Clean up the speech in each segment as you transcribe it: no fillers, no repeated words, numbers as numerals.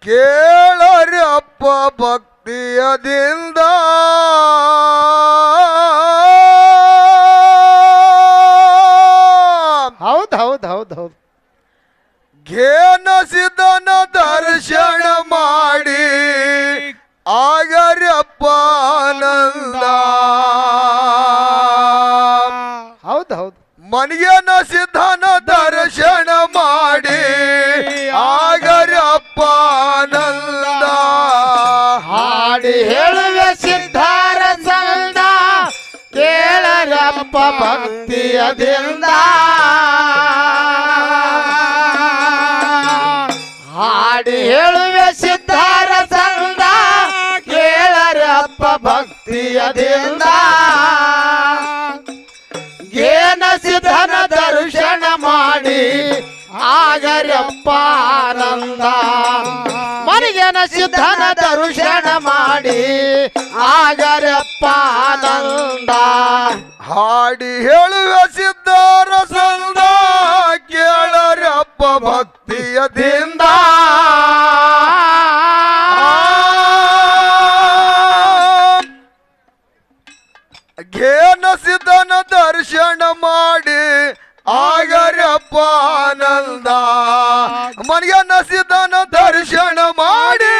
ಕೇಳರಪ್ಪ ಭಕ್ತಿಯದಿಂದ ಹೌದು ಹೌದು ಹೌದು ಹೌದು ಘೇನ ಸಿದ್ಧನ ದರ್ಶನ ಮಾಡಿ ಆಗರಪ್ಪ ಆನಂದ ಹೌದು ಹೌದು ಮನಿಯನ ಸಿದ್ಧನ ದರ್ಶನ ಮಾಡಿ ಆಗರಪ್ಪ ಆನಂದ ಹಾಡಿ ಹೇಳುವೆ ಸಿದ್ಧಾರ ಸಂದ ಕೇಳರಪ್ಪ ಭಕ್ತಿಯದಿಂದ ಹಾಡಿ ಹೇಳುವೆ ಸಿದ್ಧಾರ ಸಂದ ಕೇಳರಪ್ಪ ಭಕ್ತಿಯದಿಂದ ಘೇನ ಸಿದ್ಧನ ದರ್ಶನ ಮಾಡಿ ಆಗರಪ್ಪ ಆನಂದ ಮನಿಗೇನ ಸಿದ್ಧನ ದರ್ಶನ ಮಾಡಿ ಆಗರಪ್ಪ ಆನಂದ ಹಾಡಿ ಹೇಳುವ ಸಿದ್ಧಾರ ಸಂದ ಕೇಳರಪ್ಪ ಭಕ್ತಿಯದಿಂದ ಘೇನ ಸಿದ್ಧನ ದರ್ಶನ ಮಾಡಿ ಆಗರಪ್ಪ ಆನಂದ ಮನಿಯನ ಸಿದ್ಧನ ದರ್ಶನ ಮಾಡಿ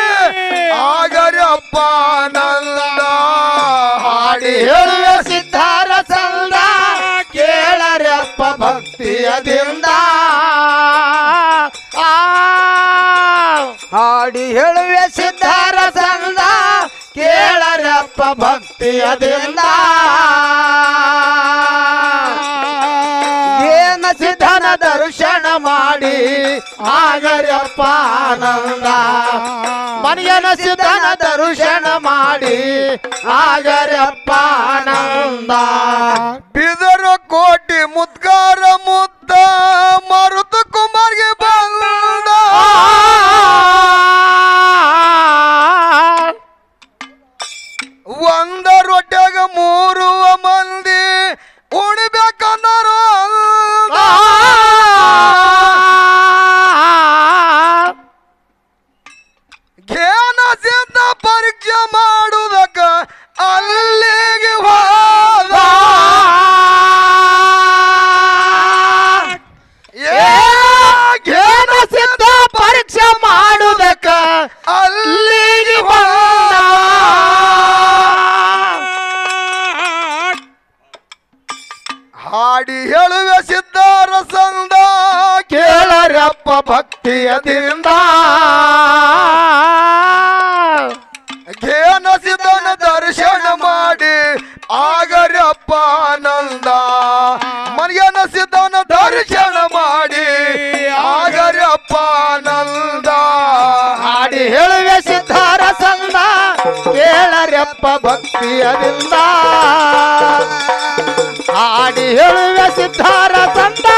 ಆಗರಪ್ಪ ಆನಂದ ಹಾಡಿ ಹೇಳುವ ಸಿದ್ಧಾರ ಸಂದ ಕೇಳರಪ್ಪ ಭಕ್ತಿಯದಿಂದ ಹಾಡಿ ಹೇಳುವೆ ಸಿದ್ಧಾರ ಸಂದ ಕೇಳರಪ್ಪ ಭಕ್ತಿಯದಿಂದ ಘೇನ ಸಿದ್ಧನ ದರ್ಶನ ಮಾಡಿ ಆಗರಪ್ಪ ಆನಂದ ಮನಿಯನ ಸಿದ್ಧನ ದರ್ಶನ ಮಾಡಿ ಆಗರಪ್ಪ ಆನಂದ ಬಿದರ ಕೋಟಿ ಮುದ್ಗಾರ ಮುದ್ದ ಮರುತ ಕುಮಾರ್ಗೆ ಬಂದ ಒಂದ ರೊಟ್ಯಾಗ ಮೂರು ಮಂದಿ ಉಣ್ಬೇಕಂದರು ಘೇನ ಸಿದ್ಧ ಪರೀಕ್ಷೆ ಮಾಡುವುದಕ್ಕ ಅಲ್ಲಿಗೆ ಹೋದ ಘೇನ ಸಿದ್ಧ ಪರೀಕ್ಷೆ ಮಾಡುವುದಕ್ಕ ಅಲ್ಲಿಗೆ ಹೋದ ಹಾಡಿ ಹೇಳುವ ಸಿದ್ಧಾರ ಸಂದ ಕೇಳರಪ್ಪ ಭಕ್ತಿಯದಿಂದ ಘೇನ ಸಿದ್ಧನ ದರ್ಶನ ಮಾಡಿ ಆಗರಪ್ಪ ಆನಂದ ಮನಿಯನ ಸಿದ್ಧನ ದರ್ಶನ ಮಾಡಿ ಆಗರಪ್ಪ ಆನಂದ ಹಾಡಿ ಹೇಳುವೆ ಸಿದ್ಧಾರ ಸಂದ ಕೇಳರಪ್ಪ ಭಕ್ತಿಯದಿಂದ ಹಾಡಿ ಹೇಳುವೆ ಸಿದ್ಧಾರ ಸಂದ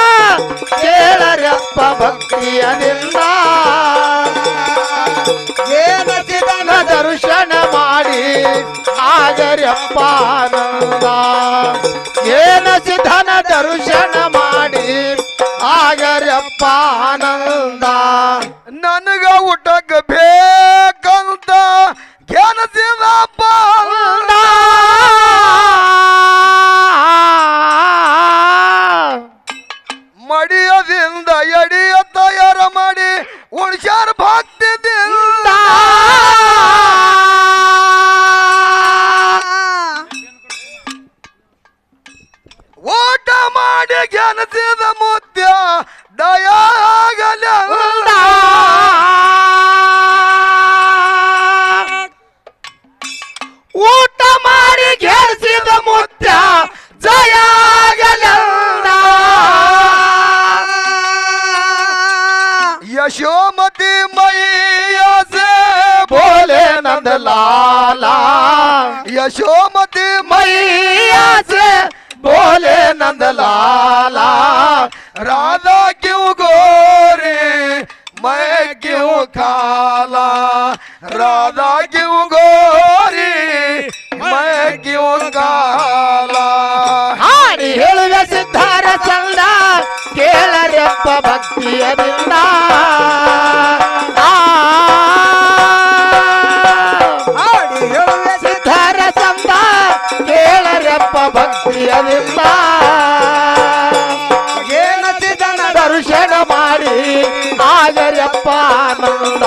ಕೇಳರಪ್ಪ ಭಕ್ತಿಯದಿಂದ ಘೇನ ಸಿದ್ಧನ ದರ್ಶನ ಮಾಡಿ ಆಗರಪ್ಪ ಆನಂದ ಘೇನ ಸಿದ್ಧನ ದರ್ಶನ ಮಾಡಿ ಆಗರಪ್ಪ ಆನಂದ ನನಗ ಊಟಕ್ಕ ಬೇಕಂತ ಘೇನ ಸಿದ್ದಪ್ಪ ಮಡಿಯದಿಂದ ಎಡಿಯ ತಯಾರ ಮಾಡಿ ಉಳಿಸ್ಯಾರ ಭಕ್ತಿದಿಂದ ಊಟ ಮಾಡಿ ಗೆನಸಿದ ಮುತ್ಯ ದಯಾಗಲ ಊಟ ಮಾಡಿ ಗೆಲ್ಸಿದ ಮುತ್ಯ ಜಯಾಗಲ यशोमती मैया से बोले नंद लाला यशोमती मैया से बोले नंद लाला राधा क्यों गोरी मैं क्यों काला राधा क्यों गोरी मैं क्यों काला हारी ಹೇಳುವೆ ಸಿದ್ಧಾರ ಚಂದ ಕೇಳರಪ್ಪ ಭಕ್ತಿಯದಿಂದ ಭಕ್ತಿಯಿಂದ ಏನಸಿದನ ದರ್ಶನ ಮಾಡಿ ಆಗರಪ್ಪ ಆನಂದ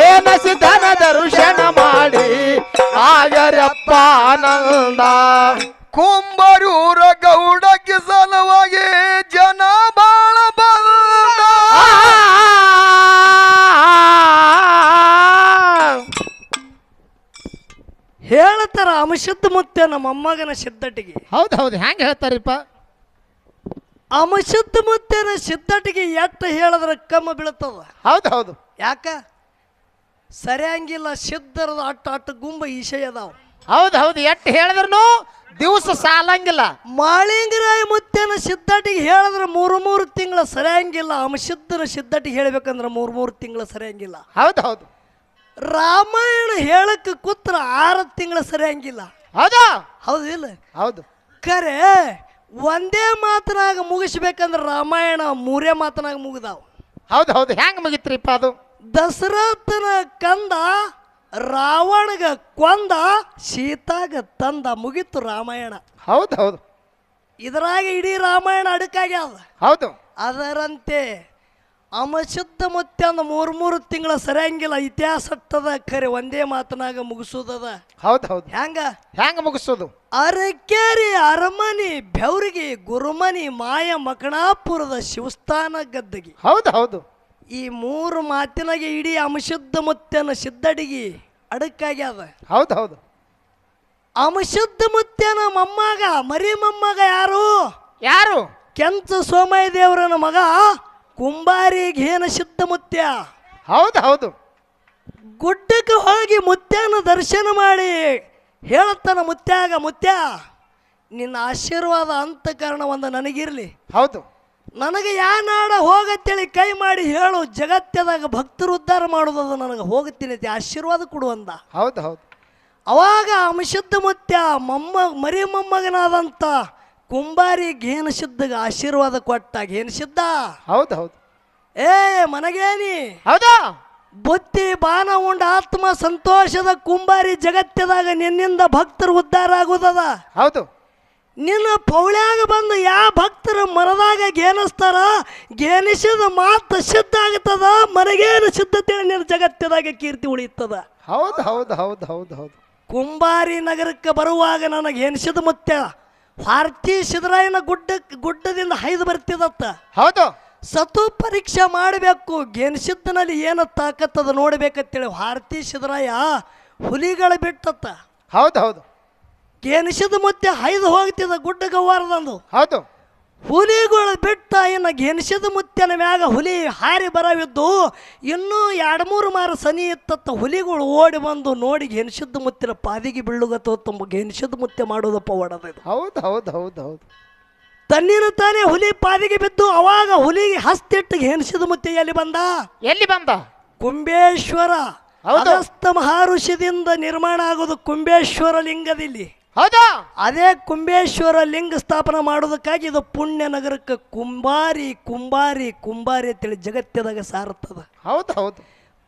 ಏನಸಿದನ ದರ್ಶನ ಮಾಡಿ ಆಗರಪ್ಪ ಆನಂದ ಕುಂಬರೂರ ಗೌಡಕ್ಕೆ ಸಲುವಾಗಿ ಜನ ಬಾಳ ಬಂದ ಹೇಳ್ತಾರ ಅಮಶುದ್ಧ ಮುತ್ಯ ನಮ್ಮ ಮೊಮ್ಮಗನ ಸಿದ್ಧಟಿಗೆ. ಹೌದು ಹೆಂಗೆ ಹೇಳ್ತಾರಿಪ್ಪ? ಅಮಶುದ್ಧ ಮುತ್ಯನ ಸಿದ್ಧಟಿಗೆ ಎಷ್ಟು ಹೇಳಿದ್ರೆ ಕಮ್ಮ ಬೀಳ್ತದ. ಹೌದು ಯಾಕ ಸರಿಯಂಗಿಲ್ಲ, ಸಿದ್ಧರದ ಅಟ್ಟು ಗುಂಬ ಈಶೆ ಅದಾವ. ಹೌದು ಎಷ್ಟು ಹೇಳಿದ್ರು ದಿವಸ ಸಾಲಂಗಿಲ್ಲ. ಮಾಳಿಂಗರಾಯ ಮುತ್ಯನ ಸಿದ್ಧಟಿಗೆ ಹೇಳಿದ್ರೆ 3 ತಿಂಗಳ ಸರಿಯಂಗಿಲ್ಲ. ಅಮಶುದ್ಧನ ಸಿದ್ಧಟಿಗೆ ಹೇಳ್ಬೇಕಂದ್ರೆ 3 ತಿಂಗಳ ಸರಿಯಂಗಿಲ್ಲ. ಹೌದು ರಾಮಾಯಣ ಹೇಳಕ್ಕೆ ಕೂತ್ರ 6 ತಿಂಗಳ ಸರಿಯಂಗಿಲ್ಲ. ಹೌದಿಲ್ಲ? ಹೌದು ಖರೆ ಒಂದೇ ಮಾತನಾಗ ಮುಗಿಸ್ಬೇಕಂದ್ರೆ ರಾಮಾಯಣ 3 ಮಾತನಾಗ ಮುಗಿದಾವ. ಹೌದು ಹೆಂಗೆ ಮುಗಿತ್ರಿಪ್ಪ ಅದು? ದಶರಥನ ಕಂದ ರಾವಣಗ ಕೊಂದ ಸೀತಾಗ ತಂದ ಮುಗಿತು ರಾಮಾಯಣ. ಹೌದು ಇದರಾಗ ಇಡೀ ರಾಮಾಯಣ ಅಡಕಾಗ್ಯಾದ. ಹೌದು ಅದರಂತೆ ಅಮಶುದ್ಧ ಮುತ್ಯ ಅಂದ 3 ತಿಂಗಳ ಸರಿಯಂಗಿಲ್ಲ. ಇತಿಹಾಸ ಅಟ್ಟದ ಖರೆ ಒಂದೇ ಮಾತನಾಗ ಮುಗಿಸೋದದ. ಹೌದು ಹೆಂಗ ಮುಗಿಸೋದು? ಅರಕೇರಿ ಅರಮನಿ ಬೆವ್ರಿಗೆ ಗುರುಮನಿ ಮಾಯ ಮಕಣಾಪುರದ ಶಿವಸ್ಥಾನ ಗದ್ದಗಿ. ಹೌದು ಈ 3 ಮಾತಿನಾಗೆ ಇಡೀ ಅಮಶುದ್ಧ ಮುತ್ಯನ ಸಿದ್ಧಡಿಗೆ ಅಡಕಾಗ್ಯಾದ. ಹೌದು ಅಮಶುದ್ಧ ಮುತ್ಯನ ಮೊಮ್ಮಗ ಮರಿ ಮೊಮ್ಮಗ ಯಾರು? ಕೆಂಚ ಸೋಮಯ್ಯ ದೇವರನ ಮಗ ಕುಂಬಾರಿ ಘೇನ ಸಿದ್ಧ ಮುತ್ಯ. ಹೌದು ಗುಡ್ಡಕ್ಕೆ ಹೋಗಿ ಮುತ್ಯನ ದರ್ಶನ ಮಾಡಿ ಹೇಳ್ತಾನ ಮುತ್ಯ ನಿನ್ನ ಆಶೀರ್ವಾದ ಅಂತಃಕರಣ ಒಂದು ನನಗಿರ್ಲಿ. ಹೌದು ನನಗೆ ಯಾ ನಾಡ ಹೋಗತ್ತೇಳಿ ಕೈ ಮಾಡಿ ಹೇಳು, ಜಗತ್ತದಾಗ ಭಕ್ತರು ಉದ್ಧಾರ ಮಾಡೋದದ, ನನಗೆ ಹೋಗುತ್ತೀನಿ ಆಶೀರ್ವಾದ ಕೊಡುವಂದ. ಹೌದು ಅವಾಗ ಅಮಶುದ್ಧ ಮುತ್ಯ ಮರಿ ಮೊಮ್ಮಗನಾದಂತ ಕುಂಬಾರಿ ಘೇನ ಸಿದ್ಧಗ ಆಶೀರ್ವಾದ ಕೊಟ್ಟ. ಘೇನ ಸಿದ್ಧ ಹೌದು ಏ ಮನಗೇನಿ ಹೌದಾ ಬುತ್ತಿ ಬಾನ ಉಂಡ ಆತ್ಮ ಸಂತೋಷದ ಕುಂಬಾರಿ ಜಗತ್ತದಾಗ ನಿನ್ನಿಂದ ಭಕ್ತರು ಉದ್ಧಾರ ಆಗುದದ. ಹೌದು ನಿನ್ನ ಪೌಳ್ಯಾಗ ಬಂದು ಯಾವ ಭಕ್ತರು ಮನದಾಗ ಗೇನಿಸ್ತಾರ ಗೇನಿಸಿದ ಮಾತು ಸಿದ್ಧ ಆಗ್ತದ. ಮನಗೇನು ಸಿದ್ಧತೆ ನಿನ್ನ ಜಗತ್ತದಾಗ ಕೀರ್ತಿ ಉಳಿಯುತ್ತದ. ಹೌದು ಕುಂಬಾರಿ ನಗರಕ್ಕೆ ಬರುವಾಗ ನನಗೆ ಎನಿಸಿದ ಮುತ್ಯ ಭಾರತೀಯ ಸಿದ್ದರಾಯನ ಗುಡ್ಡದಿಂದ ಹೈದು ಬರ್ತಿದತ್ತ. ಹೌದು ಸತು ಪರೀಕ್ಷೆ ಮಾಡಬೇಕು, ಗೆನ್ಸಿದ್ದನಲ್ಲಿ ಏನು ತಾಕತ್ತದ ನೋಡ್ಬೇಕಂತೇಳಿ ಭಾರತೀಯ ಸಿದ್ದರಾಯ ಹುಲಿಗಳ ಬಿಟ್ಟತ್ತ. ಹೌದು ಗೆನಿಸಿದ ಮುತ್ಯ ಹೈದು ಹೋಗ್ತಿದ್ದ ಗುಡ್ಡ ಗವ್ವಾರದಂದು. ಹೌದು ಹುಲಿಗಳು ಬಿಟ್ಟ ಇನ್ನು ಗೆನಿಸಿದ ಮುತ್ಯನ ಮ್ಯಾಗ ಹುಲಿ ಹಾರಿ ಬರವಿದ್ದು ಇನ್ನೂ 2-3 ಮಾರ ಸನಿ ಇತ್ತತ್ತ. ಹುಲಿಗಳು ಓಡಿ ಬಂದು ನೋಡಿ ಗೆನಿಸಿದ ಮುತ್ತಿನ ಪಾದಿಗೆ ಬೀಳುಗತ್ತ. ಗೆನಿಸಿದ ಮುತ್ಯ ಮಾಡೋದಪ್ಪ ಒಡದ. ಹೌದು ತನ್ನಿನ ತಾನೇ ಹುಲಿ ಪಾದಿಗೆ ಬಿದ್ದು ಅವಾಗ ಹುಲಿಗೆ ಹಸ್ತಿಟ್ಟು ಗೆನಿಸಿದ ಮುತ್ಯ ಎಲ್ಲಿ ಬಂದ? ಕುಂಬೇಶ್ವರ ಅಗಸ್ತ್ಯ ಮಹರ್ಷಿದಿಂದ ನಿರ್ಮಾಣ ಆಗೋದು ಕುಂಬೇಶ್ವರ ಲಿಂಗದಲ್ಲಿ. ಹೌದಾ ಅದೇ ಕುಂಬೇಶ್ವರ ಲಿಂಗ ಸ್ಥಾಪನ ಮಾಡೋದಕ್ಕಾಗಿ ಇದು ಪುಣ್ಯ ನಗರಕ್ಕೆ ಕುಂಬಾರಿ ಕುಂಬಾರಿ ಕುಂಬಾರಿ ಅಂತೇಳಿ ಜಗತ್ತದಾಗ ಸಾರ್ತದ. ಹೌದು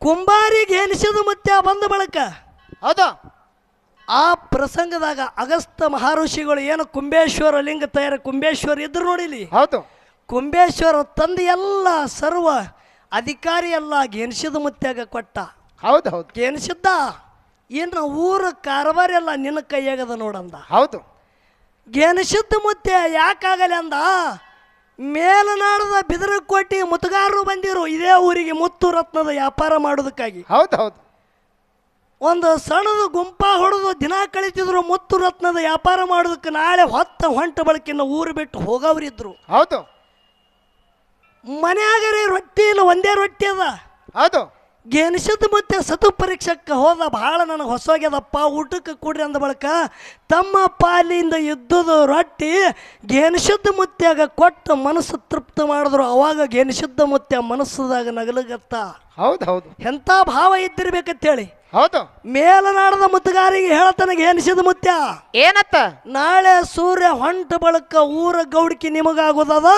ಕುಂಬಾರಿಗೆ ಎನಿಸಿದ ಮುತ್ಯ ಬಂದ ಬಳಕ ಹೌದಾ ಆ ಪ್ರಸಂಗದಾಗ ಅಗಸ್ತ್ಯ ಮಹರ್ಷಿಗಳು ಏನು ಕುಂಬೇಶ್ವರ ಲಿಂಗ ತಯಾರ ಕುಂಬೇಶ್ವರ ಇದ್ರು ನೋಡಿಲಿ. ಹೌದು ಕುಂಬೇಶ್ವರ ತಂದೆ ಎಲ್ಲ ಸರ್ವ ಅಧಿಕಾರಿ ಎಲ್ಲ ಗೆನಿಸಿದ ಮುತ್ಯಾಗ ಕೊಟ್ಟ. ಹೌದು ಗೆನಿಸಿದ್ದ ಇನ್ನು ಊರ ಕಾರವಾರ ಎಲ್ಲ ನಿನ್ನ ಕೈಯಾಗದ ನೋಡಂದ. ಹೌದು ಗೆನಿಸಿದ್ದ ಮುತ್ಯ ಯಾಕಾಗಲಿ ಅಂದ, ಮೇಲನಾಡದ ಬಿದರಕೋಟೆ ಮುತ್ತುಗಾರರು ಬಂದಿರು ಇದೇ ಊರಿಗೆ ಮುತ್ತು ರತ್ನದ ವ್ಯಾಪಾರ ಮಾಡೋದಕ್ಕಾಗಿ. ಹೌದು ಒಂದು ಸಣ್ಣದು ಗುಂಪ ಹೊಡೆದು ದಿನ ಕಳಿತಿದ್ರು ಮುತ್ತು ರತ್ನದ ವ್ಯಾಪಾರ ಮಾಡೋದಕ್ಕೆ. ನಾಳೆ ಹೊಂಟ ಬಳಕಿನ ಊರು ಬಿಟ್ಟು ಹೋಗವ್ರಿದ್ರು. ಹೌದು ಮನ್ಯಾಗರೆ ರೊಟ್ಟಿ ಇಲ್ಲ, ಒಂದೇ ರೊಟ್ಟಿ ಅದ. ಹೌದು ಗೆನಿಸಿದ ಮುತ್ಯ ಸತು ಪರೀಕ್ಷಕ್ಕೆ ಹೋದ. ಭಾಳ ನನಗೆ ಹೊಸೋಗ್ಯದಪ್ಪ, ಊಟಕ್ಕೆ ಕೂಡ್ರಿ ಅಂದ ಬಳಕ ತಮ್ಮ ಪಾಲಿಂದ ಇದ್ದುದು ರೊಟ್ಟಿ ಗೆನಿಸಿದ ಮುತ್ಯಾಗ ಕೊಟ್ಟು ಮನಸ್ಸು ತೃಪ್ತಿ ಮಾಡಿದ್ರು. ಅವಾಗ ಗೆನಿಸಿದ ಮುತ್ಯ ಮನಸ್ಸದಾಗ ನಗಲಗತ್ತ. ಹೌದು ಎಂಥ ಭಾವ ಇದ್ದಿರ್ಬೇಕಂತೇಳಿ ಹೌದು ಮೇಲನಾಡದ ಮುತ್ತುಗಾರಿಗೆ ಹೇಳತನಗೆ ಎನಿಸಿದ ಮುತ್ಯ ಏನತ್ತ, ನಾಳೆ ಸೂರ್ಯ ಹೊಂಟ ಬಳಕ ಊರ ಗೌಡಿಕೆ ನಿಮಗಾಗೋದದ,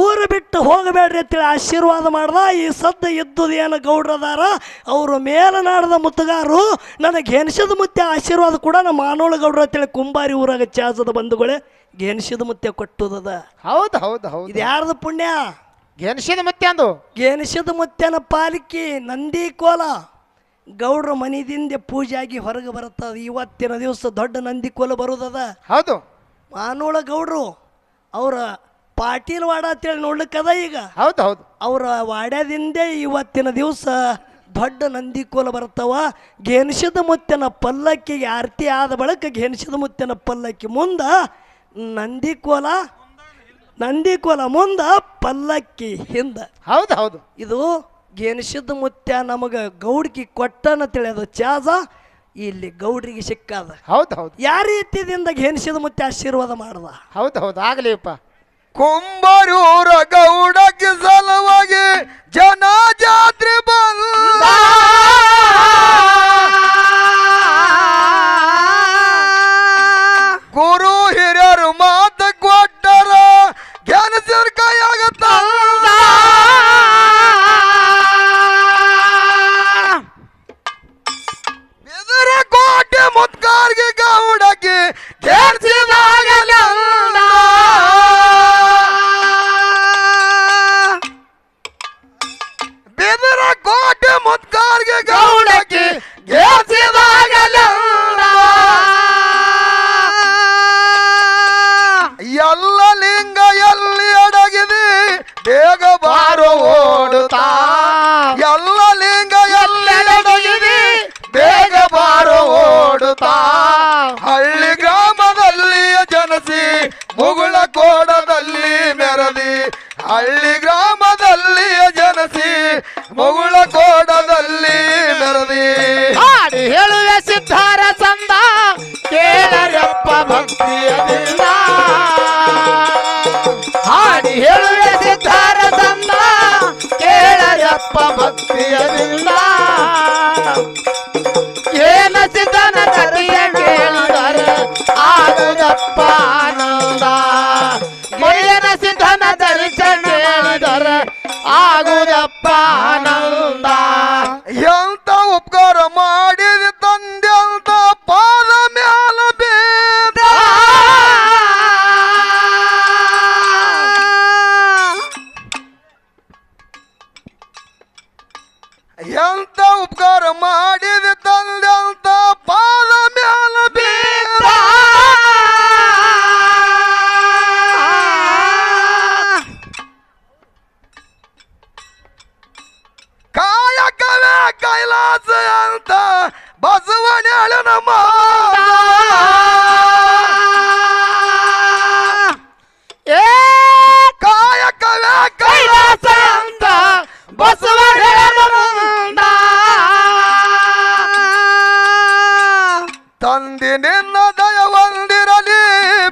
ಊರು ಬಿಟ್ಟು ಹೋಗಬೇಡ್ರಿ ಅಂತೇಳಿ ಆಶೀರ್ವಾದ ಮಾಡ್ದ. ಈ ಸದ್ದ ಇದ್ದುದು ಏನು ಗೌಡ್ರದಾರ ಅವರು ಮೇಲನಾಡದ ಮುತ್ತುಗಾರು ನನಗೆ ಎನಿಸಿದ ಮುತ್ಯ ಆಶೀರ್ವಾದ ಕೂಡ ನಮ್ಮ ಮಾನೋಳ ಗೌಡ್ರ ಅಂತೇಳಿ ಕುಂಬಾರಿ ಊರಾಗ ಚಾಸದ ಬಂಧುಗಳೇ ಗೆಣಸಿದ ಮುತ್ತೆ ಕೊಟ್ಟುದದ. ಹೌದು ಹೌದು ಹೌದು. ಇದು ಯಾರ್ದು ಪುಣ್ಯ? ಗೆಣಸಿದ ಮತ್ತೆ ಅಂದು ಗೆಣಸಿದ ಮುತ್ಯನ ಪಾಲಿಕೆ ನಂದಿ ಕೋಲ ಗೌಡ್ರ ಮನಿದಿಂದ ಪೂಜೆ ಆಗಿ ಹೊರಗೆ ಬರುತ್ತದ. ಇವತ್ತಿನ ದಿವಸ ದೊಡ್ಡ ನಂದಿ ಕೋಲ ಬರುದದ. ಹೌದು. ಮಾನೋಳ ಗೌಡ್ರು ಅವರ ಪಾಟೀಲ್ ವಾಡ ಅಂತೇಳಿ ನೋಡ್ಲಿಕ್ಕದ ಈಗ. ಹೌದು ಹೌದು. ಅವರ ವಾಡ್ಯದಿಂದೇ ಇವತ್ತಿನ ದಿವಸ ದೊಡ್ಡ ನಂದಿ ಕೋಲ ಬರ್ತಾವ. ಗೆಣಸಿದ ಮುತ್ತನ ಪಲ್ಲಕ್ಕಿಗೆ ಆರತಿ ಆದ ಬಳಿಕ ಗೆಣಸಿದ ಮುತ್ತನ ಪಲ್ಲಕ್ಕಿ ಮುಂದ ನಂದಿ ಕೋಲ ಮುಂದ ಪಲ್ಲಕ್ಕಿ ಹಿಂದ. ಹೌದು ಹೌದು. ಇದು ಗೆಣಸಿದ ಮುತ್ಯ ನಮಗ ಗೌಡ್ಕಿ ಕೊಟ್ಟನ ತಿಳಿಯೋದು ಚಾಜ ಇಲ್ಲಿ ಗೌಡ್ರಿಗೆ ಸಿಕ್ಕಾದ. ಹೌದು ಹೌದು. ಯಾವ ರೀತಿಯಿಂದ ಗೆಣಸಿದ ಮುತ್ಯ ಆಶೀರ್ವಾದ ಮಾಡ್ದ. ಹೌದು ಹೌದು. ಆಗ್ಲಿಪ್ಪ. ಕುಂಬರೂರ ಗೌಡಕ್ಕೆ ಸಲುವಾಗಿ ಜನ ಜಾತ್ರೆ ಬಂದ. ಗುರು ಹಿರಿಯರು ಮಾತು ಕೊಟ್ಟರ ಗೆಣಸಿನ ಕೈಯಾಗ ತಂದ. ಬೆದರ ಕೋಟೆ ಮುತ್ಕಾರ್ಗೆ ಗೌಡಕ್ಕೆ ಗೆಣಸಿದಾಗಲ್ಲ. ಬೆದರ ಕೋಟೆ ಮುತ್ಕಾರ್ಗೆ ಗೌಡಕ್ಕೆ ಗೆಣಸಿದಾಗಲ್ಲ. ಎಲ್ಲ ಲಿಂಗ ಎಲ್ಲಿ ಅಡಗಿದೆ ಬೇಗ ಬಾರೋ ಓಡುತ್ತಾ. ಎಲ್ಲ ಲಿಂಗ ಎಲ್ಲಿ ಅಡಗಿದೆ ಬೇಗ ಬಾರೋ ಓಡುತ್ತಾ. ಹಳ್ಳಿ ಗ್ರಾಮದಲ್ಲಿ ಜನಸಿ ಮುಗುಳ ಕೋಡದಲ್ಲಿ ಮೆರದಿ. ಹಳ್ಳಿ ಗ್ರಾಮದಲ್ಲಿ ಜನಸಿ ಮುಗುಳ ಕೋಡದಲ್ಲಿ ಮೆರದಿ. ಹಾಡಿ ಹೇಳುವೆ ಸಿದ್ಧಾರ ಚಂದ ಕೇಳರಪ್ಪ ಭಕ್ತಿಯದಿಂದ. ಹಾಡಿ ಹೇಳುವೆ ಸಿದ್ಧಾರ ಚಂದ ಕೇಳರಪ್ಪ ಭಕ್ತಿಯದಿಂದ. ಏನ ಸಿದ್ಧನ ಕಥೆಯ ಕೇಳಿದರೆ ಆಗುದಪ್ಪ ಆನಂದ. ಏನ ಸಿದ್ಧನ ದರ್ಶನ ಕೇಳಿದರೆ ಆಗುದಪ್ಪ ಆನಂದ. ಎಂತ ಉಪಕಾರ ಮಾಡಿದ ತಂದೆ ಅಂತ ಪಾದ ಮ್ಯಾಲ ಬೇದ. ಎಂತ ಉಪಕಾರ ಮಾಡಿದ ತಂದೆ ಅಂತ ಪಾದ ಮ್ಯಾಲ ಬೇದ. ಕಾಯಕವೇ ಕೈಲಾಸ ಅಂತ ಬಸವಣ್ಣ ಮಾತ. ಏ ಕಾಯಕವೇ ಕೈಲಾಸ ಕೈಲಾಸ ಅಂತ ಬಸವಣ್ಣ ತಂದೆ ನಿನ್ನ ದಯ ಹೊಂದಿರಲಿ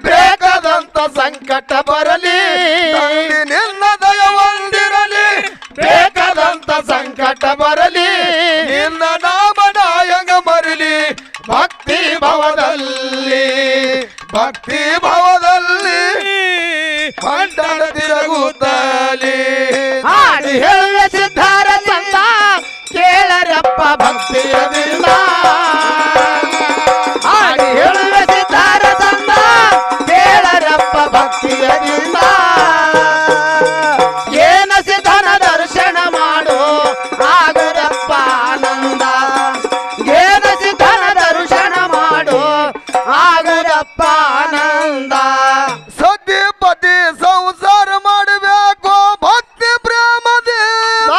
ಬೇಕಾದಂತ ಸಂಕಟ ಬರಲಿ. ತಂದೆ ನಿನ್ನ ದಯ ಹೊಂದಿರಲಿ ಬೇಕಾದಂತ ಸಂಕಟ ಬರಲಿ. ನಿನ್ನ ನಾಮ ನಾಯಕ ಮರಿಲಿ ಭಕ್ತಿ ಭವದಲ್ಲಿ. ಭಕ್ತಿ ಭವದಲ್ಲಿ ಮಂಡಲ ತಿರುಗುತ್ತಲಿ. ಹಾಡಿ ಹೇಳುವ ಸಿದ್ಧಾರ ಚಂದ ಕೇಳರಪ್ಪ ಭಕ್ತಿಯದಿಂದ. ಹಾಡಿ ಹೇಳುವ ಸಿದ್ಧಾರ ಚಂದ ಕೇಳರಪ್ಪ ಭಕ್ತಿಯದಿಂದ. ಏನ ಸಿದ್ಧನ ದರ್ಶನ ಮಾಡು ಆಗುದಪ್ಪ ಆನಂದ. ಏನ ಸಿದ್ಧನ ದರ್ಶನ ಮಾಡು ಆಗುದಪ್ಪ ಆನಂದ. ಸತ್ಯಪತಿ ಸಂಸಾರ ಮಾಡಬೇಕು ಭಕ್ತಿ ಪ್ರೇಮದಿಂದ.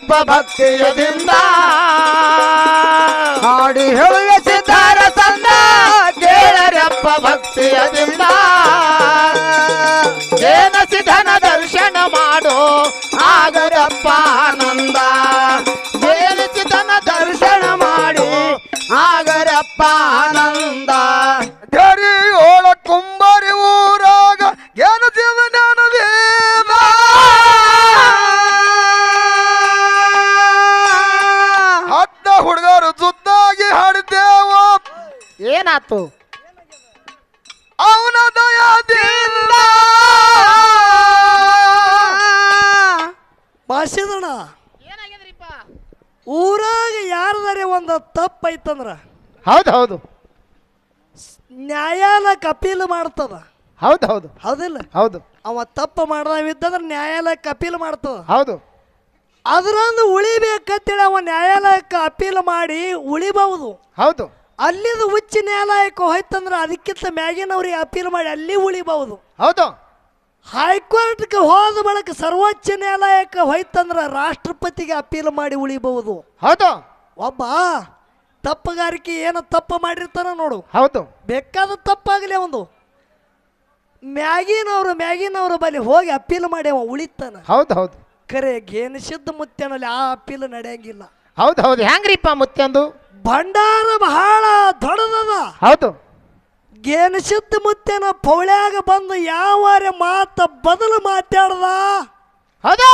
ಕೇಳರಪ್ಪ ಭಕ್ತಿಯದಿಂದ ಹಾಡಿ ಹೇಳುವೆ ಸಿದ್ಧಾರ ಸಂದ ಕೇಳರಪ್ಪ ಭಕ್ತಿಯದಿಂದ ಜೇನಸಿಧನ ದರ್ಶನ ಮಾಡು ಆಗರಪ್ಪ ಆನಂದ ಜೇನಸಿಧನ ದರ್ಶನ ಮಾಡಿ ಆಗರಪ್ಪ ಆನಂದ ಧರಿಯೋಳ ಕುಂಬಾರಿ ಊರಾಗ ಜ್ಞಾನದೇವ ಜ್ಞಾನದೇವ ಹತ್ತ ಹುಡುಗರು ಸುತ್ತಾಗಿ ಹಾಡಿದ್ದೇವ ಏನಾತು ಅವನ ದಯಾದಿಂದ ಭಾಷೆದಣ ಏನಾಗ್ಯದ್ರಿಪ್ಪ ಊರಾಗ ಯಾರದಾರೆ ಒಂದು ತಪ್ಪು ಐತಂದ್ರ ಹೌದು ಹೌದು ನ್ಯಾಯಾಲಯಕ್ಕೆ ಅಪೀಲ್ ಮಾಡ್ತದ. ಹೌದು ಹೌದು ಹೌದಿಲ್ಲ? ಹೌದು ಅವ ತಪ್ಪು ಮಾಡ್ದವಿದ್ದಂದ್ರೆ ನ್ಯಾಯಾಲಯಕ್ಕೆ ಅಪೀಲ್ ಮಾಡ್ತದ. ಹೌದು ಅದರಂದು ಉಳಿಬೇಕಂತೇಳಿ ಅವ ನ್ಯಾಯಾಲಯಕ್ಕೆ ಅಪೀಲ್ ಮಾಡಿ ಉಳಿಬಹುದು. ಹೌದು ಅಲ್ಲಿದು ಉಚ್ಚ ನ್ಯಾಯಾಲಯಕ್ಕೆ ಹೋಯ್ತಂದ್ರೆ ಅದಕ್ಕಿಂತ ಮ್ಯಾಗಿನವ್ರಿಗೆ ಅಪೀಲ್ ಮಾಡಿ ಅಲ್ಲಿ ಉಳಿಬಹುದು. ಹೌದು ಹೈಕೋರ್ಟ್ಗೆ ಹೋದ ಬಳಿಕ ಸರ್ವೋಚ್ಚ ನ್ಯಾಯಾಲಯಕ್ಕೆ ಹೋಯ್ತಂದ್ರೆ ರಾಷ್ಟ್ರಪತಿಗೆ ಅಪೀಲ್ ಮಾಡಿ ಉಳಿಬಹುದು. ಹೌದು ಒಬ್ಬ ತಪ್ಪುಗಾರಿಕೆ ಏನು ತಪ್ಪು ಮಾಡಿರ್ತಾನ ನೋಡು, ಹೌದು ಬೇಕಾದ ತಪ್ಪಾಗಲಿ ಒಂದು ಮ್ಯಾಗಿನವ್ರ ಬಳಿ ಹೋಗಿ ಅಪೀಲ್ ಮಾಡಿ ಅವ ಉಳಿತಾನ. ಹೌದು ಹೌದು ಖರೆ ಗೇನಿಸಿದ್ದ ಮುತ್ಯನಲ್ಲಿ ಆ ಅಪೀಲ್ ನಡೆಯಂಗಿಲ್ಲ. ಹೌದು ಹೌದು ಹೆಂಗ್ರಿಪ್ಪ ಮುತ್ಯಂದು ಭಂಡಾರ ಬಹಳ ದೊಡ್ಡದದ. ಹೌದು ಗೇನಿಸಿದ್ದ ಮುತ್ಯನ ಪೌಳ್ಯಾಗ ಬಂದು ಯಾವಾರೆ ಮಾತ ಬದಲು ಮಾತಾಡ್ದ ಹೌದು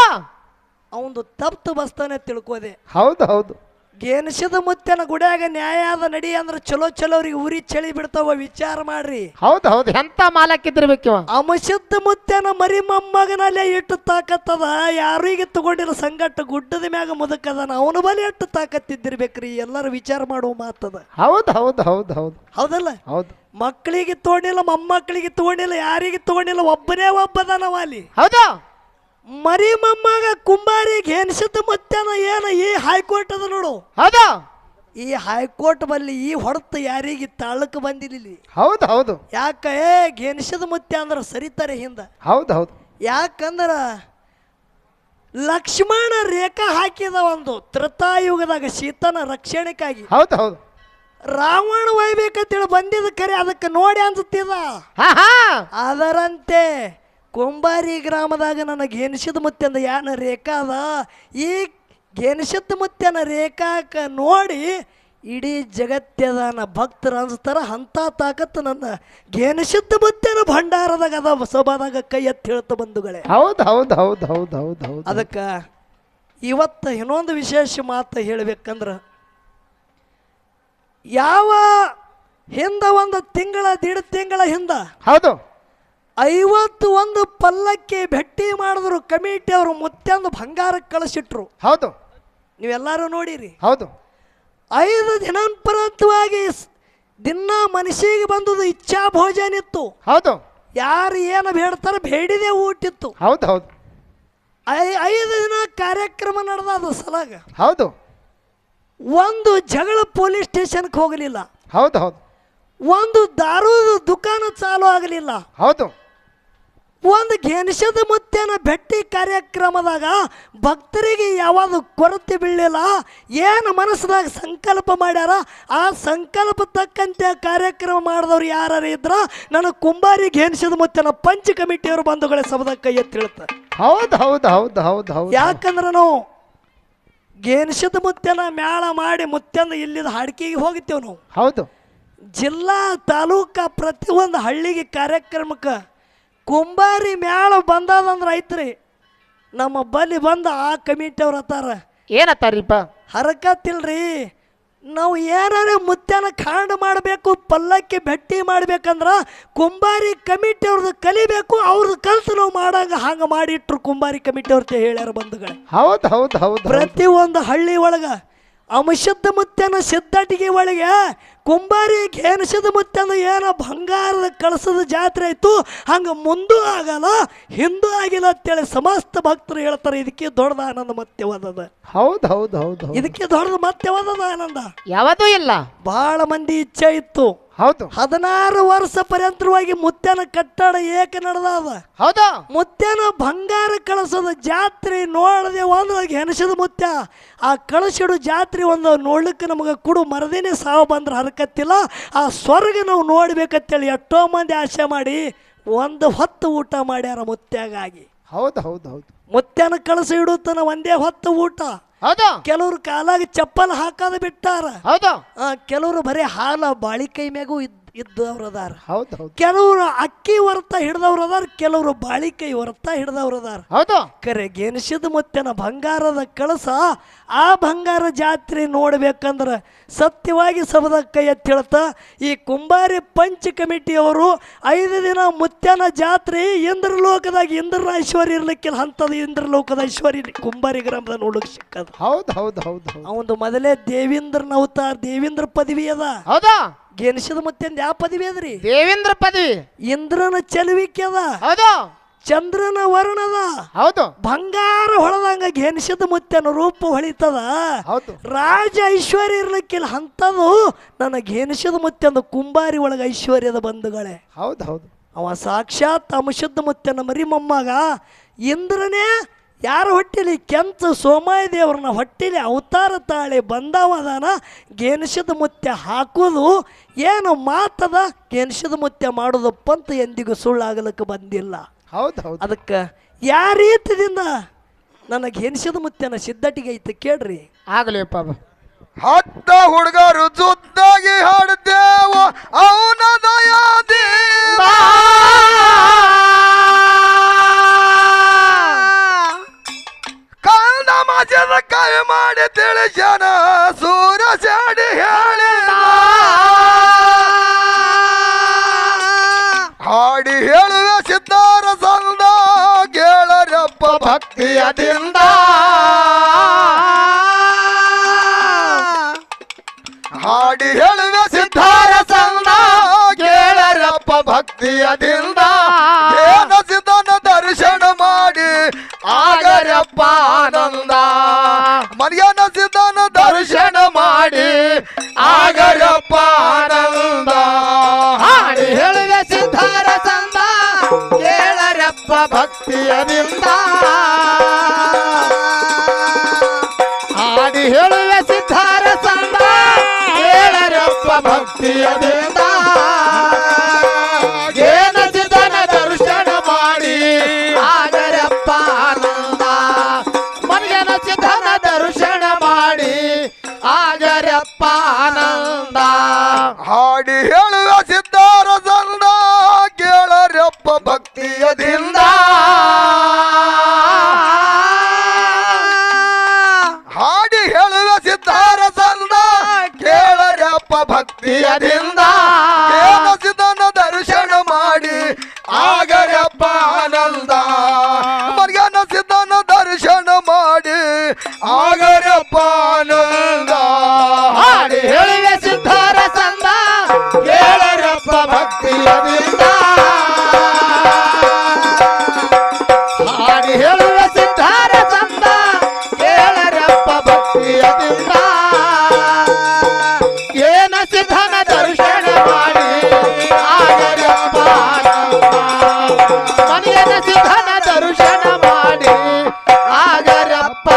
ಅವಂದು ತಪ್ಪು ಬಸ್ತಾನೆ ತಿಳ್ಕೋದೆ. ಹೌದು ಹೌದು ಗೇನಿಸಿದ ಮುತ್ಯನ ಗುಡಿಯಾಗ ನ್ಯಾಯದ ನಡಿ ಅಂದ್ರೆ ಚಲೋ ಚಲೋರಿಗೆ ಉರಿ ಚಳಿ ಬಿಡ್ತಾವ, ವಿಚಾರ ಮಾಡ್ರಿ. ಹೌದು ಹೌದು ಎಂತ ಮಾಲಕ್ಕಿದ್ದಿರ್ಬೇಕು ಇವ. ಅಮಸಿದ್ದ ಮುತ್ಯನ ಮರಿ ಮೊಮ್ಮಗನಲ್ಲೇ ಇಟ್ಟು ತಾಕತ್ತದ, ಯಾರಿಗೆ ತಗೊಂಡಿಲ್ಲ ಸಂಗಟ ಗುಡ್ಡದ ಮ್ಯಾಗ ಮುದಕದನ, ಅವನ ಬಲಿ ಇಟ್ಟು ತಾಕತ್ತಿದ್ದಿರ್ಬೇಕ್ರಿ. ಎಲ್ಲರೂ ವಿಚಾರ ಮಾಡುವ ಮಾತದ. ಹೌದು ಹೌದು ಹೌದು ಹೌದು ಹೌದಲ್ಲ? ಹೌದು ಮಕ್ಕಳಿಗೆ ತಗೊಂಡಿಲ್ಲ, ಮೊಮ್ಮಕ್ಕಳಿಗೆ ತಗೊಂಡಿಲ್ಲ, ಯಾರಿಗೆ ತಗೊಂಡಿಲ್ಲ, ಒಬ್ಬನೇ ಒಬ್ಬದನವ ಅಲ್ಲಿ. ಹೌದು ಮರಿ ಮೊಮ್ಮಗ ಕುಂಬಾರಿಗೆ ಎನಿಸಿದ್ದ ಮುತ್ಯನ ಏನ ಈ ಹೈಕೋರ್ಟ್ ಅದ ನೋಡು. ಹೌದು ಈ ಹೈಕೋರ್ಟ್ ಬಲ್ಲಿ ಈ ಹೊಡೆತ ಯಾರಿಗೆ ತಾಳಕ್ಕೆ ಬಂದಿಲ್ಲ. ಹೌದು ಹೌದು ಯಾಕ ಗೆನಿಸಿದ ಮುತ್ಯ ಅಂದ್ರೆ ಸರಿತಾರೆ ಹಿಂದ. ಹೌದು ಹೌದು ಯಾಕಂದ್ರ ಲಕ್ಷ್ಮಣ ರೇಖಾ ಹಾಕಿದ ಒಂದು ತ್ರೇತಾಯುಗದಾಗ ಸೀತನ ರಕ್ಷಣೆಗಾಗಿ. ಹೌದು ಹೌದು ರಾವಣ ಒಯ್ಬೇಕಂತೇಳಿ ಬಂದಿದ್ದ ಕರೆ ಅದಕ್ಕೆ ನೋಡಿ ಅನ್ಸುತ್ತಿದ. ಹಾ ಹಾ ಅದರಂತೆ ಕುಂಬಾರಿ ಗ್ರಾಮದಾಗ ನನಗೆ ಗೆನಿಸಿದ ಮುತ್ಯಂದ ಯಾನ ರೇಖಾ ಅದ. ಈ ಗೆನಿಸಿದ ಮುತ್ಯನ ರೇಖಾಕ ನೋಡಿ ಇಡೀ ಜಗತ್ತದ ಭಕ್ತರು ಅನ್ಸ್ತಾರ. ಅಂಥ ತಾಕತ್ತು ನನ್ನ ಗೆನಿಸಿದ ಮುತ್ಯನ ಭಂಡಾರದಾಗ ಅದ. ಸಭಾದಾಗ ಕೈ ಎತ್ತಿ ಹೇಳ್ತ ಬಂಧುಗಳೇ. ಹೌದು ಹೌದು ಹೌದು ಹೌದು ಹೌದು ಹೌದು ಅದಕ್ಕೆ ಇವತ್ತು ಇನ್ನೊಂದು ವಿಶೇಷ ಮಾತು ಹೇಳ್ಬೇಕಂದ್ರೆ, ಯಾವ ಹಿಂದ ಒಂದು ತಿಂಗಳ ದೀಡ್ ತಿಂಗಳ ಹಿಂದ ಹೌದು 51 ಪಲ್ಲಕ್ಕಿ ಭೇಟಿ ಮಾಡಿದ್ರು ಕಮಿಟಿ ಅವರು ಮುತ್ಯಂದು ಬಂಗಾರಕ್ಕೆ ಕಳಿಸಿಟ್ರು. ಹೌದು ನೀವೆಲ್ಲರೂ ನೋಡಿರಿ. ಹೌದು 5 ದಿನಾಂಪರತ್ವಾಗಿ ದಿನ ಮನಸ್ಸಿಗೆ ಬಂದದು ಇಚ್ಛಾ ಭೋಜನ ಇತ್ತು. ಹೌದು ಯಾರು ಏನು ಬೇಡ್ತಾರ ಬೇಡಿದೆ ಊಟಿತ್ತು. ಹೌದು ಹೌದು 5 ದಿನ ಕಾರ್ಯಕ್ರಮ ನಡೆದ. ಅದು ಸಲಾಗ ಹೌದು ಒಂದು ಜಗಳ ಪೊಲೀಸ್ ಸ್ಟೇಷನ್ಗೆ ಹೋಗಲಿಲ್ಲ. ಹೌದು ಹೌದು ಒಂದು ದಾರುದ ದುಕಾನ ಚಾಲು ಆಗಲಿಲ್ಲ. ಹೌದು ಒಂದು ಗೆನಿಸಿದ ಮುತ್ಯನ ಭೇಟಿ ಕಾರ್ಯಕ್ರಮದಾಗ ಭಕ್ತರಿಗೆ ಯಾವುದು ಕೊರತೆ ಬೀಳಲಿಲ್ಲ. ಏನು ಮನಸ್ಸದಾಗ ಸಂಕಲ್ಪ ಮಾಡ್ಯಾರ ಆ ಸಂಕಲ್ಪ ತಕ್ಕಂತೆ ಕಾರ್ಯಕ್ರಮ ಮಾಡಿದವ್ರು ಯಾರು ಇದ್ರ ನನ್ನ ಕುಂಬಾರಿ ಗೆನಿಸಿದ ಮುತ್ಯನ ಪಂಚ ಕಮಿಟಿಯವರು ಬಂಧುಗಳೇ ಸಭದಾಗ ಕೈ ಎತ್ತಿ ಹೇಳ್ತಾರೆ. ಹೌದು ಹೌದು ಹೌದು ಹೌದು ಹೌದು ಯಾಕಂದ್ರೆ ನಾವು ಗೆನಿಸಿದ ಮುತ್ಯನ ಮ್ಯಾಳ ಮಾಡಿ ಮುತ್ಯಂದ ಇಲ್ಲಿದ ಹಾಡ್ಕಿಗೆ ಹೋಗಿತ್ತೇವೆ ನಾವು. ಹೌದು ಜಿಲ್ಲಾ ತಾಲೂಕ ಪ್ರತಿಯೊಂದು ಹಳ್ಳಿಗೆ ಕಾರ್ಯಕ್ರಮಕ್ಕೆ ಕುಂಬಾರಿ ಮ್ಯಾಳ ಬಂದದಂದ್ರೆ ಐತ್ರಿ. ನಮ್ಮ ಬಲಿ ಬಂದ ಆ ಕಮಿಟಿಯವ್ರು ಅತ್ತಾರ ಏನತ್ತಾರಿಪ್ಪ ಹರಕತ್ತಿಲ್ರಿ, ನಾವು ಏನಾರೇ ಮುತ್ಯನ ಕಾಂಡ ಮಾಡಬೇಕು, ಪಲ್ಲಕ್ಕಿ ಭೇಟಿ ಮಾಡ್ಬೇಕಂದ್ರ ಕುಂಬಾರಿ ಕಮಿಟಿ ಅವ್ರದ್ದು ಕಲಿಬೇಕು, ಅವ್ರದ್ದು ಕಲ್ತು ನಾವು ಮಾಡಂಗ ಹಂಗ ಮಾಡಿಟ್ರು ಕುಂಬಾರಿ ಕಮಿಟಿ ಅವ್ರ ಹೇಳ್ಯಾರ ಬಂಧುಗಳೇ. ಹೌದು ಹೌದು ಹೌದು ಪ್ರತಿಯೊಂದು ಹಳ್ಳಿ ಒಳಗ ಅಮಶುದ್ಧ ಮುತ್ಯನ ಸಿದ್ಧಟಿಗೆ ಒಳಗೆ ಕುಂಬಾರಿ ಗೆನಿಸಿದ ಮುತ್ಯನ ಏನೋ ಬಂಗಾರದ ಕಳಸದ ಜಾತ್ರೆ ಆಯ್ತು, ಹಂಗ ಮುಂದೂ ಆಗಲ್ಲ ಹಿಂದೂ ಆಗಿಲ್ಲ ಅಂತೇಳಿ ಸಮಸ್ತ ಭಕ್ತರು ಹೇಳ್ತಾರೆ. ಇದಕ್ಕೆ ದೊಡ್ಡದ ಆನಂದ ಮತ್ಯವದದ. ಹೌದು ಹೌದು ಹೌದು ಇದಕ್ಕೆ ದೊಡ್ಡದ ಮತ್ಯವದದ ಆನಂದ ಯಾವತ್ತೂ ಇಲ್ಲ. ಬಹಳ ಮಂದಿ ಇಚ್ಛೆ ಇತ್ತು. ಹೌದು 16 ವರ್ಷ ಪರ್ಯಂತರವಾಗಿ ಮುತ್ಯನ ಕಟ್ಟಡ ಏಕ ನಡೆದಾದ. ಹೌದು ಮುತ್ಯನ ಬಂಗಾರ ಕಳಸದ ಜಾತ್ರೆ ನೋಡದೆ ಒಂದು ಹೆಣಸದ ಮುತ್ಯ ಆ ಕಳಸಿಡು ಜಾತ್ರೆ ಒಂದು ನೋಡ್ಲಿಕ್ಕೆ ನಮಗೆ ಕುಡು ಮರದೇನೆ ಸಾವು ಬಂದ್ರೆ ಹರಕತ್ತಿಲ್ಲ. ಆ ಸ್ವರ್ಗ ನಾವು ನೋಡ್ಬೇಕಂತೇಳಿ ಎಷ್ಟೋ ಮಂದಿ ಆಸೆ ಮಾಡಿ ಒಂದು ಹೊತ್ತು ಊಟ ಮಾಡ್ಯಾರ ಮುತ್ಯಾಗಾಗಿ. ಹೌದು ಹೌದು ಹೌದು ಮುತ್ಯನ ಕಳಸ ಇಡುತ್ತಾನ ಒಂದೇ ಹೊತ್ತು ಊಟ. ಹೌದು ಕೆಲವ್ರು ಕಾಲಾಗ ಚಪ್ಪಲ್ ಹಾಕದ ಬಿಟ್ಟಾರ. ಹೌದು ಕೆಲವರು ಬರೀ ಹಾಲ ಬಾಳಿಕೈ ಮ್ಯಾಗೂ ಇದ್ದವ್ರು ಅದಾರ. ಹೌದು ಹೌದು ಕೆಲವರು ಅಕ್ಕಿ ಹೊರತ ಹಿಡ್ದವ್ರು ಅದಾರ, ಕೆಲವರು ಬಾಳಿಕೈ ಹೊರತ ಹಿಡ್ದವ್ರು ಅದಾರ. ಹೌದು ಕರೆ ಗೆಣಸಿದ ಮುತ್ತನ ಬಂಗಾರದ ಕಳಸ ಆ ಬಂಗಾರ ಜಾತ್ರೆ ನೋಡ್ಬೇಕಂದ್ರ ಸತ್ಯವಾಗಿ ಸಬದ ಕೈ ಎತ್ತಿ ಹೇಳ್ತಾ ಈ ಕುಂಬಾರಿ ಪಂಚ ಕಮಿಟಿಯವರು 5 ದಿನ ಮುತ್ಯನ ಜಾತ್ರೆ ಇಂದ್ರಲೋಕದಾಗ ಇಂದ್ರನ ಐಶ್ವರ್ಯ ಇರ್ಲಿಕ್ಕಿಲ್ಲ ಅಂತದ ಇಂದ್ರಲೋಕದ ಐಶ್ವರ್ಯ ಕುಂಬಾರಿ ಗ್ರಾಮದ ನೋಡಕ್ ಸಿಕ್ಕದ. ಹೌದು ಹೌದು ಹೌದು ಅವಂದು ಮೊದಲೇ ದೇವೇಂದ್ರನ ಅವತಾರ ದೇವೇಂದ್ರ ಪದವಿ ಅದ. ಹೌದಾ ಗೆಣಸಿದ ಮುತ್ಯಂದ ಯಾವ ಪದವಿ ಅದ್ರಿ? ದೇವೇಂದ್ರ ಪದವಿ. ಇಂದ್ರನ ಚೆಲುವಿಕೆ ಅದ. ಹೌದು ಚಂದ್ರನ ವರ್ಣದ. ಹೌದು ಬಂಗಾರ ಹೊಳದಂಗ ಗೆಣಸಿದ ಮುತ್ಯನ ರೂಪ ಹೊಳಿತದ. ಹೌದು ರಾಜ ಐಶ್ವರ್ಯ ಇರ್ಲಿಕ್ಕಿಲ್ಲ ಅಂತದು ನನ್ನ ಗೆಣಸಿದ ಮುತ್ಯಂದು ಕುಂಬಾರಿ ಒಳಗ ಐಶ್ವರ್ಯದ ಬಂಧುಗಳೇ. ಹೌದು ಹೌದು ಅವ ಸಾಕ್ಷಾತ್ ಅಮಶುದ್ಧ ಮುತ್ಯನ ಮರಿ ಮೊಮ್ಮಗ ಇಂದ್ರನೇ ಯಾರ ಹೊಟ್ಟಿಲಿ ಕೆಂಚ ಸೋಮಾಯ ದೇವ್ರನ್ನ ಹೊಟ್ಟಿಲಿ ಅವತಾರ ತಾಳೆ ಬಂದವದಾನ. ಗೆಣಸಿದ ಮುತ್ಯ ಹಾಕೋದು ಏನು ಮಾತದ, ಗೆಣಸಿದ ಮುತ್ಯ ಮಾಡೋದಪ್ಪ ಅಂತ ಎಂದಿಗೂ ಸುಳ್ಳಾಗಲಿಕ್ಕೆ ಬಂದಿಲ್ಲ. ಹೌದು ಹೌದು ಅದಕ್ಕೆ ಯಾವ ರೀತಿಯಿಂದ ನನಗೆ ಗೆಣಸಿದ ಮುತ್ಯನ ಸಿದ್ಧಟಿಗೆ ಐತೆ ಕೇಳ್ರಿ. ಆಗಲಿ ಪಾಪ. 10 ಹುಡುಗರು ಜೊದ್ದಾಗಿ ಹಾಡ್ತೇವ ಅವನ ದಯಾದಿಂದ ಕಂದ ಮಜದ ಕೈ ಮಾಡಿ ತಿಳಿಸನ ಸೂರ ಸಾಡಿ ಹೇಳಿದ ಹಾಡಿ ಹೇಳುವ ಸಿದ್ಧಾರ ಸಂದ ಕೇಳರಪ್ಪ ಭಕ್ತಿಯದಿಂದ ಹಾಡಿ ಹೇಳುವ ಸಿದ್ಧಾರ ಸಂದ ಕೇಳರಪ್ಪ ಭಕ್ತಿಯದಿಂದ ಸಿದ್ಧನ ದರ್ಶನ ಮಾಡಿ ಆಗರಪ್ಪ ಆನಂದ ಮರ್ಯಾನ ಸಿದ್ಧನ ದರ್ಶನ ಮಾಡಿ ಆಗರಪ್ಪ ಆನಂದ ಹಾಡಿ ಹೇಳುವೆ ಸಿದ್ಧಾರ ಸಂದ ಕೇಳರಪ್ಪ ಭಕ್ತಿಯದಿಂದ ಹಾಡಿ ಹೇಳುವೆ ಸಿದ್ಧಾರ ಸಂದ ಕೇಳರಪ್ಪ ಭಕ್ತಿಯದಿಂದ ಏನ ಸಿದ್ಧನ ದರ್ಶನ ಮಾಡಿ ಆಗರಪ್ಪ ಆನಂದ ಮರ್ಯನ ಸಿದ್ಧನ ದರ್ಶನ ಮಾಡಿ ಆಗರಪ್ಪ ಆನಂದ ಹಾಡಿ ಹೇಳುವ ಸಿದ್ಧಾರ ಸಂದ ಕೇಳರಪ್ಪ ಭಕ್ತಿಯದಿಂದ ಹಾಡಿ ಹೇಳುವ ಸಿದ್ಧಾರ ಸಂದ ಕೇಳರಪ್ಪ ಭಕ್ತಿಯದಿಂದ ಸಿದ್ಧನ ದರ್ಶನ ಮಾಡಿ ಆಗರಪ್ಪ ಆನಂದ ಮರ್ಯಾನ ಸಿದ್ಧನ ದರ್ಶನ ಮಾಡಿ ಆಗರಪ್ಪ ಆನಂದ ಹಾಡಿ ಹೇಳುವೆ ಸಿದ್ಧಾರ ಸಂದ ಕೇಳರಪ್ಪ ಭಕ್ತಿಯದಿಂದ ಹಾಡಿ ಹೇಳುವ ಸಿದ್ಧಾರ ಸಂದ ಕೇಳರಪ್ಪ ಭಕ್ತಿಯದಿಂದ ಏನ ಸಿದ್ಧನ ದರ್ಶನ ಮಾಡಿ ಆಗರಪ್ಪ ಆನಂದ ಮನೆಯನ ಸಿದ್ಧನ ದರ್ಶನ ಮಾಡಿ ಆಗರಪ್ಪ